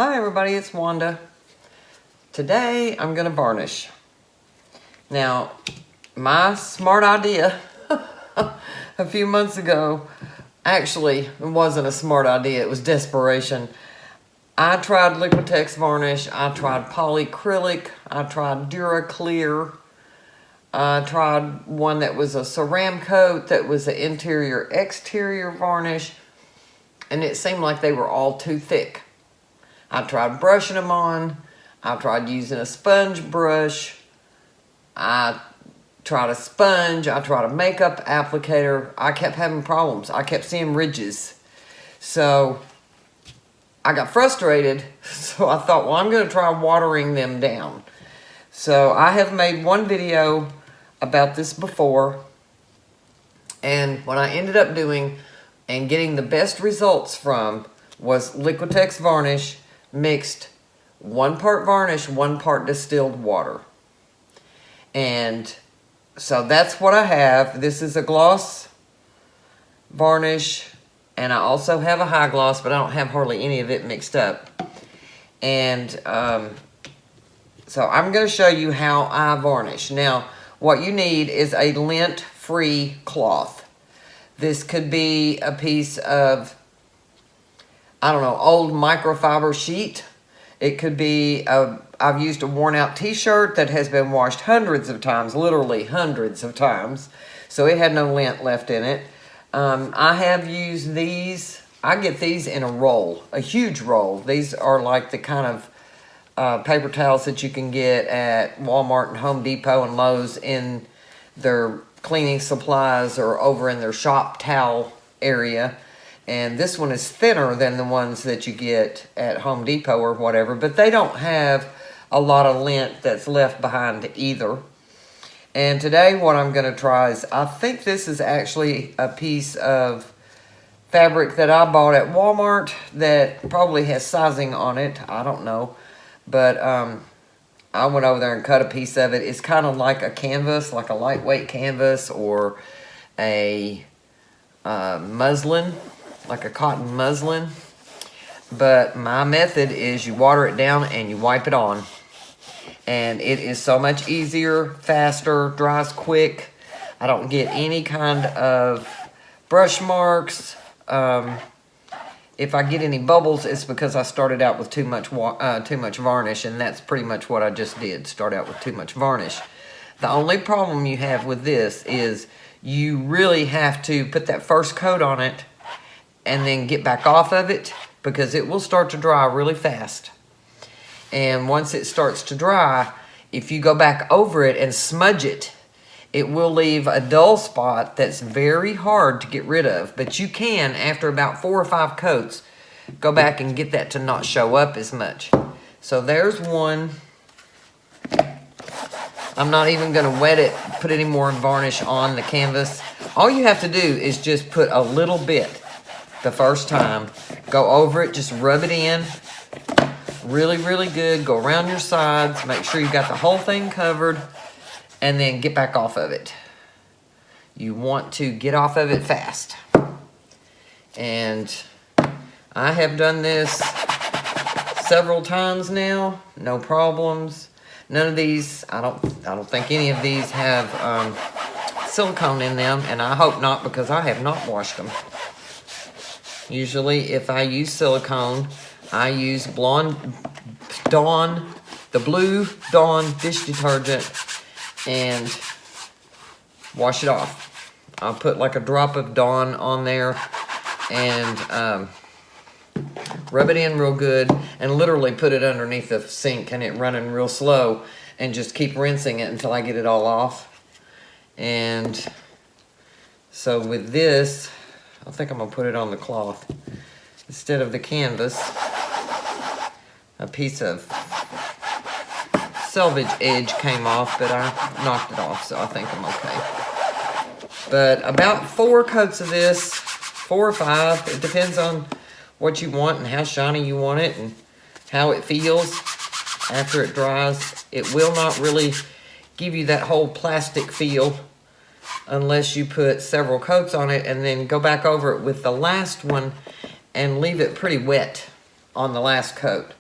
Hi everybody, it's Wanda. Today I'm going to varnish. Now, my smart idea a few months ago, actually it wasn't a smart idea, it was desperation. I tried Liquitex varnish, I tried polyacrylic, I tried Duraclear, I tried one that was a ceram coat that was an interior exterior varnish, and it seemed like they were all too thick. I tried brushing them on. I tried using a sponge brush. I tried a sponge. I tried a makeup applicator. I kept having problems. I kept seeing ridges. So I got frustrated. So I thought, well, I'm going to try watering them down. So I have made one video about this before. And what I ended up doing and getting the best results from was Liquitex varnish mixed 1 part varnish, 1 part distilled water. And so that's what I have. This is a gloss varnish, and I also have a high gloss, but I don't have hardly any of it mixed up. And so I'm going to show you how I varnish. Now, what you need is a lint-free cloth. This could be a piece of, I don't know, old microfiber sheet. It could be, I've used a worn out t-shirt that has been washed hundreds of times, literally hundreds of times. So it had no lint left in it. I have used these, I get these in a roll, a huge roll. These are like the kind of paper towels that you can get at Walmart and Home Depot and Lowe's in their cleaning supplies or over in their shop towel area. And this one is thinner than the ones that you get at Home Depot or whatever, but they don't have a lot of lint that's left behind either. And today what I'm going to try is, I think this is actually a piece of fabric that I bought at Walmart that probably has sizing on it. I don't know. But I went over there and cut a piece of it. It's kind of like a canvas, like a lightweight canvas or a muslin. Like a cotton muslin. But my method is you water it down and you wipe it on. And it is so much easier, faster, dries quick. I don't get any kind of brush marks. If I get any bubbles, it's because I started out with too much varnish, and that's pretty much what I just did, start out with too much varnish. The only problem you have with this is you really have to put that first coat on it and then get back off of it, because it will start to dry really fast. And once it starts to dry, if you go back over it and smudge it, it will leave a dull spot that's very hard to get rid of. But you can, after about 4 or 5 coats, go back and get that to not show up as much. So there's one. I'm not even going to wet it, put any more varnish on the canvas. All you have to do is just put a little bit the first time. Go over it, just rub it in really, really good. Go around your sides, make sure you got the whole thing covered, and then get back off of it. You want to get off of it fast. And I have done this several times now, no problems. None of these, I don't think any of these have silicone in them, and I hope not, because I have not washed them. Usually, if I use silicone, I use the Blue Dawn dish detergent and wash it off. I'll put like a drop of Dawn on there and rub it in real good and literally put it underneath the sink and it running real slow and just keep rinsing it until I get it all off. And so with this, I think I'm going to put it on the cloth instead of the canvas. A piece of selvage edge came off, but I knocked it off, so I think I'm okay. But about 4 coats of this, 4 or 5, it depends on what you want and how shiny you want it and how it feels after it dries. It will not really give you that whole plastic feel unless you put several coats on it and then go back over it with the last one and leave it pretty wet on the last coat.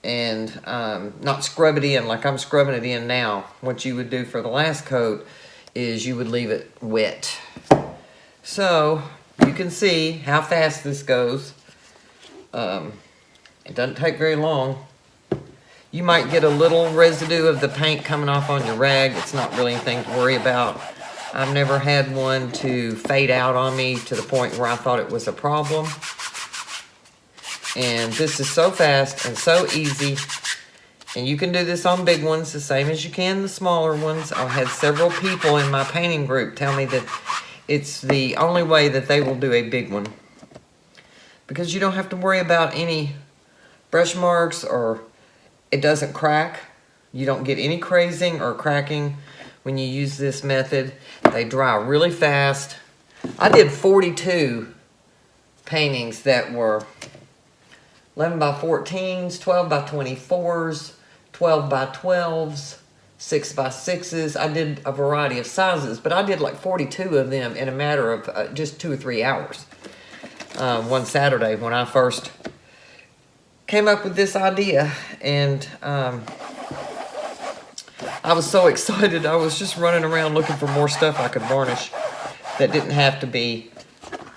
and not scrub it in like I'm scrubbing it in now. What you would do for the last coat is you would leave it wet. So you can see how fast this goes. It doesn't take very long. You might get a little residue of the paint coming off on your rag. It's not really anything to worry about. I've never had one to fade out on me to the point where I thought it was a problem. And this is so fast and so easy. And you can do this on big ones the same as you can the smaller ones. I've had several people in my painting group tell me that it's the only way that they will do a big one. Because you don't have to worry about any brush marks, or it doesn't crack. You don't get any crazing or cracking when you use this method. They dry really fast. I did 42 paintings that were 11 by 14s, 12 by 24s, 12 by 12s, 6 by 6s. I did a variety of sizes, but I did like 42 of them in a matter of just 2 or 3 hours. One Saturday when I first came up with this idea, and I was so excited. I was just running around looking for more stuff I could varnish that didn't have to be,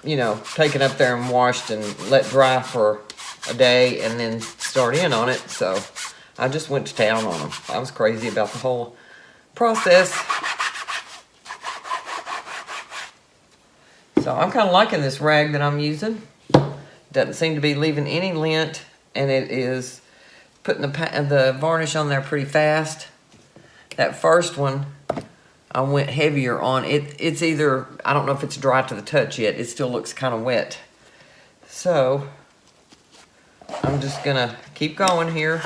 you know, taken up there and washed and let dry for a day and then start in on it. So I just went to town on them. I was crazy about the whole process. So I'm kind of liking this rag that I'm using. Doesn't seem to be leaving any lint, and it is putting the varnish on there pretty fast. That first one, I went heavier on. It's either, I don't know if it's dry to the touch yet. It still looks kind of wet. So I'm just gonna keep going here.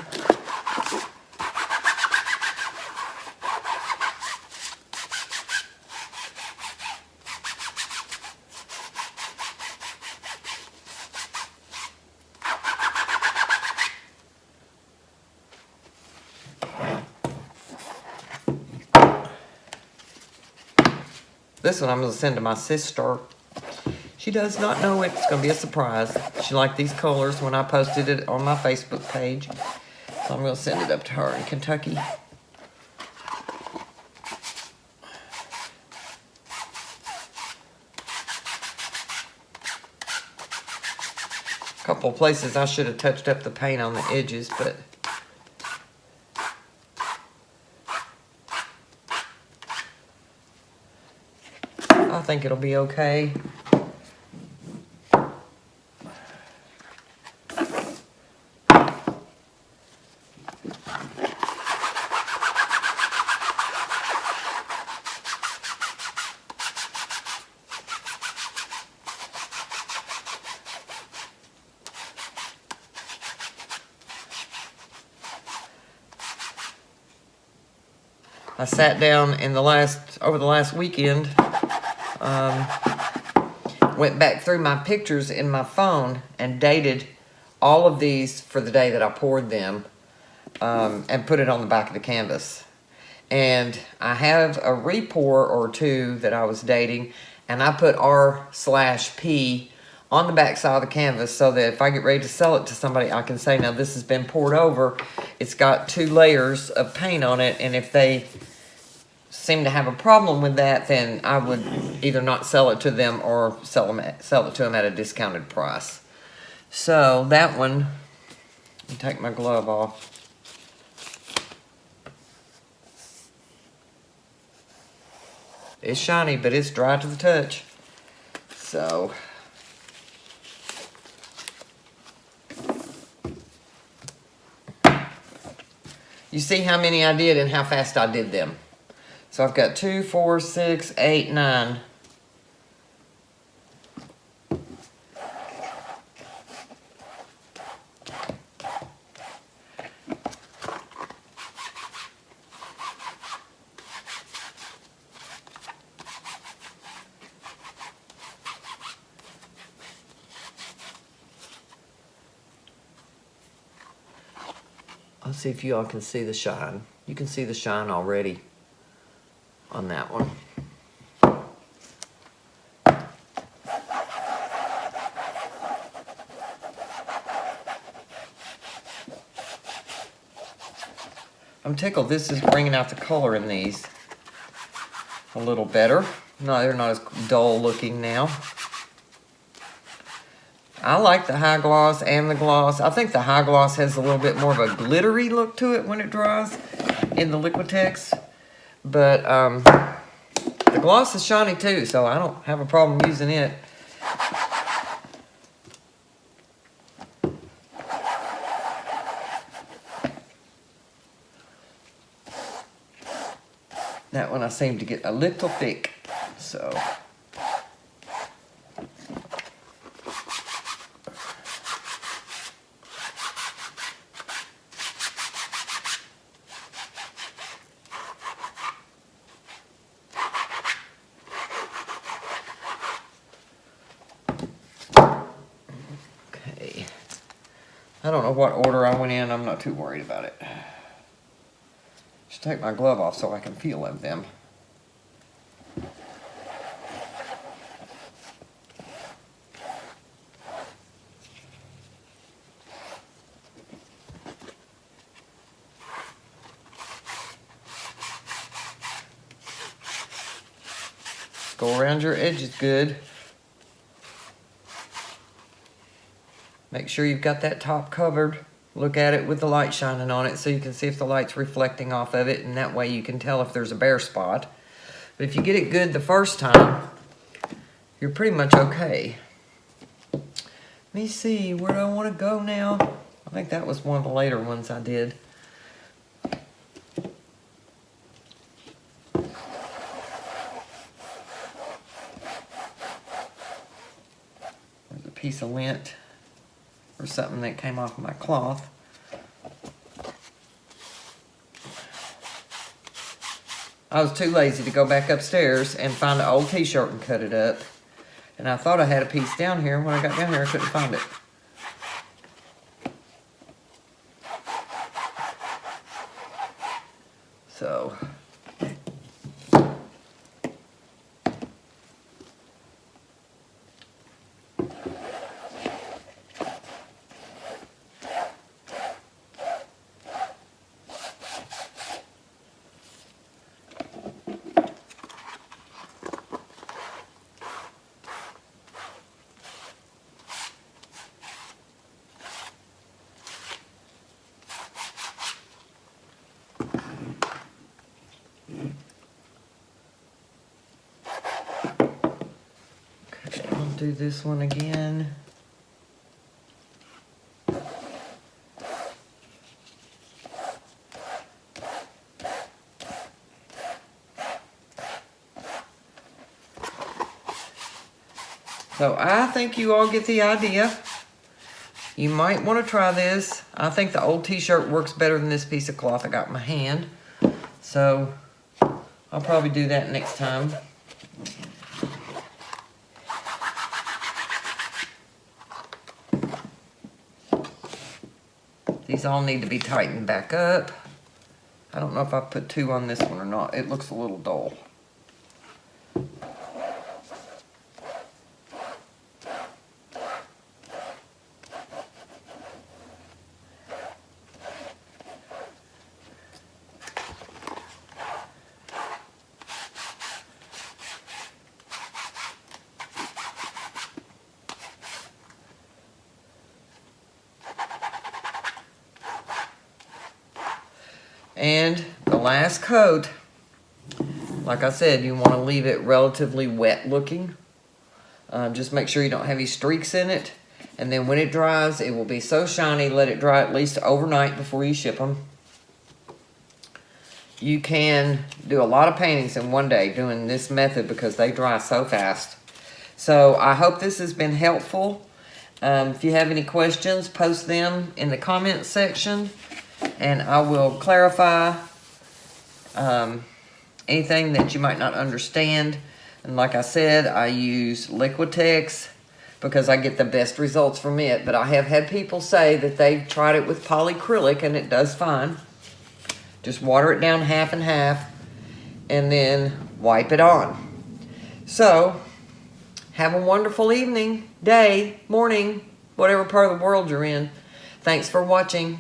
This one I'm going to send to my sister. She does not know it's going to be a surprise. She liked these colors when I posted it on my Facebook page. So I'm going to send it up to her in Kentucky. A couple of places I should have touched up the paint on the edges, but I think it'll be okay. I sat down over the last weekend, went back through my pictures in my phone and dated all of these for the day that I poured them, and put it on the back of the canvas. And I have a repour or two that I was dating, and I put R/P on the back side of the canvas so that if I get ready to sell it to somebody, I can say, now this has been poured over. It's got 2 layers of paint on it, and if they seem to have a problem with that, then I would either not sell it to them or sell it to them at a discounted price. So that one, let me take my glove off. It's shiny, but it's dry to the touch. So you see how many I did and how fast I did them. So I've got 2, 4, 6, 8, 9. Let's see if you all can see the shine. You can see the shine already on that one. I'm tickled this is bringing out the color in these a little better. No, they're not as dull looking now. I like the high gloss and the gloss. I think the high gloss has a little bit more of a glittery look to it when it dries in the Liquitex. But the gloss is shiny too, so I don't have a problem using it. That one I seem to get a little thick, so. Okay. I don't know what order I went in. I'm not too worried about it. Just take my glove off so I can feel them. Go around your edges good. Make sure you've got that top covered. Look at it with the light shining on it so you can see if the light's reflecting off of it, and that way you can tell if there's a bare spot. But if you get it good the first time, you're pretty much okay. Let me see, where do I want to go now? I think that was one of the later ones I did. There's a piece of lint or something that came off my cloth. I was too lazy to go back upstairs and find an old t-shirt and cut it up. And I thought I had a piece down here. When I got down here, I couldn't find it. So. Do this one again. So I think you all get the idea. You might want to try this. I think the old t-shirt works better than this piece of cloth I got in my hand. So I'll probably do that next time. These all need to be tightened back up. I don't know if I put two on this one or not. It looks a little dull. And the last coat, like I said, you want to leave it relatively wet looking. Just make sure you don't have any streaks in it. And then when it dries, it will be so shiny. Let it dry at least overnight before you ship them. You can do a lot of paintings in one day doing this method because they dry so fast. So I hope this has been helpful. If you have any questions, post them in the comments section. And I will clarify anything that you might not understand. And like I said, I use Liquitex because I get the best results from it. But I have had people say that they've tried it with polyacrylic and it does fine. Just water it down half and half and then wipe it on. So, have a wonderful evening, day, morning, whatever part of the world you're in. Thanks for watching.